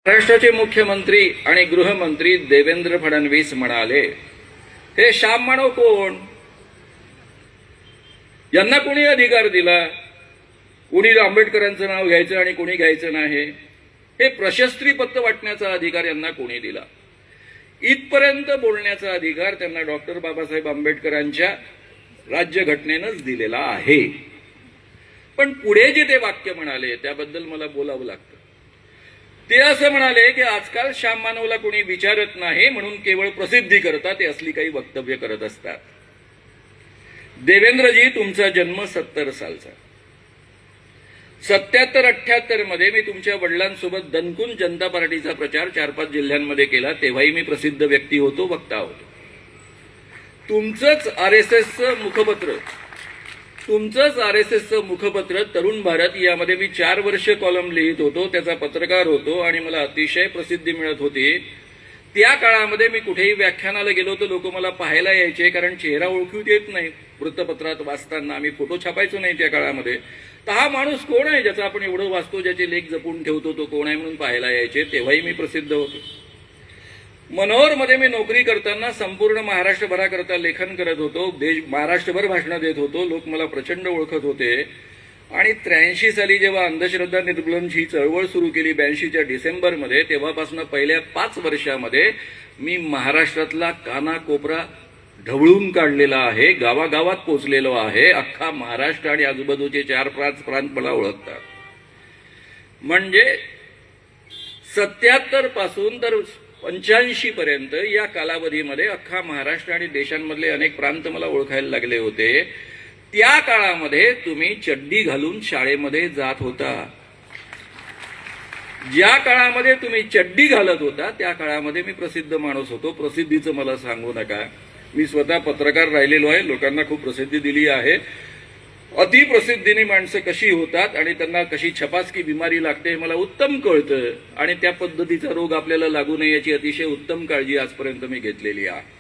महाराष्ट्राचे मुख्यमंत्री आणि गृहमंत्री देवेंद्र फडणवीस म्हणाले, हे श्याम मानव कोण? यांना कोणी अधिकार दिला? कोणी आंबेडकरांचं नाव घ्यायचं आणि कोणी घ्यायचं नाही? हे प्रशस्त्री पत्र वाटण्याचा अधिकार यांना कोणी दिला? इथपर्यंत बोलण्याचा अधिकार त्यांना डॉक्टर बाबासाहेब आंबेडकरांच्या राज्यघटनेनंच दिलेला आहे. पण पुढे जे ते वाक्य म्हणाले त्याबद्दल मला बोलावं लागतं. ते असं म्हणाले की आजकाल श्याम मानवला कोणी विचारत नाही म्हणून केवळ प्रसिद्धी करता ते असली काही वक्तव्य करत असतात. देवेंद्रजी, तुमचा जन्म 70 सालचा. 77-78 मध्ये मी तुमच्या वडिलांसोबत दणकून जनता पार्टीचा प्रचार 4-5 जिल्ह्यांमध्ये केला. तेव्हाही मी प्रसिद्ध व्यक्ती होतो, वक्ता होतो. तुमचंच आरएसएसचं मुखपत्र तरुण भारत यामध्ये मी 4 वर्ष कॉलम लिहित होतो, त्याचा पत्रकार होतो आणि मला अतिशय प्रसिद्धी मिळत होती. त्या काळामध्ये मी कुठेही व्याख्यानाला गेलो तर लोक मला पाहायला यायचे, कारण चेहरा ओळखू येत नाही. वृत्तपत्रात वाचताना आम्ही फोटो छापायचो नाही त्या काळामध्ये. तर हा माणूस कोण आहे ज्याचा आपण एवढं वाचतो, ज्याचे लेख जपून ठेवतो, तो कोण आहे म्हणून पाहायला यायचे. तेव्हाही मी प्रसिद्ध होतो. मनोहरमध्ये मी नोकरी करताना संपूर्ण महाराष्ट्रभराकरता लेखन करत होतो. महाराष्ट्रभर भाषणं देत होतो. लोक मला प्रचंड ओळखत होते. आणि 83 साली जेव्हा अंधश्रद्धा निर्मूलनची चळवळ सुरू केली 82च्या डिसेंबरमध्ये, तेव्हापासून पहिल्या 5 वर्षामध्ये मी महाराष्ट्रातला कानाकोपरा ढवळून काढलेला आहे. गावागावात पोचलेलो आहे. अख्खा महाराष्ट्र आणि आजूबाजूचे 4-5 प्रांत मला ओळखतात. म्हणजे 77 पासून तर 85 पर्यंत या कालावधीमध्ये अख्खा महाराष्ट्र आणि देशांमधले अनेक प्रांत मला ओळखायला लागले होते. त्या काळामध्ये तुम्ही चड्डी घालून शाळेमध्ये जात होता. ज्या काळामध्ये तुम्ही चड्डी घालत होता त्या काळामध्ये मी प्रसिद्ध माणूस होतो. प्रसिद्धीचं मला सांगू नका. मी स्वतः पत्रकार राहिलेलो आहे. लोकांना खूप प्रसिद्धी दिली आहे. अतिप्रसिद्धीने माणसं कशी होतात आणि त्यांना कशी छपासकी बिमारी लागते हे मला उत्तम कळतं. आणि त्या पद्धतीचा रोग आपल्याला लागू नये याची अतिशय उत्तम काळजी आजपर्यंत मी घेतलेली आहे.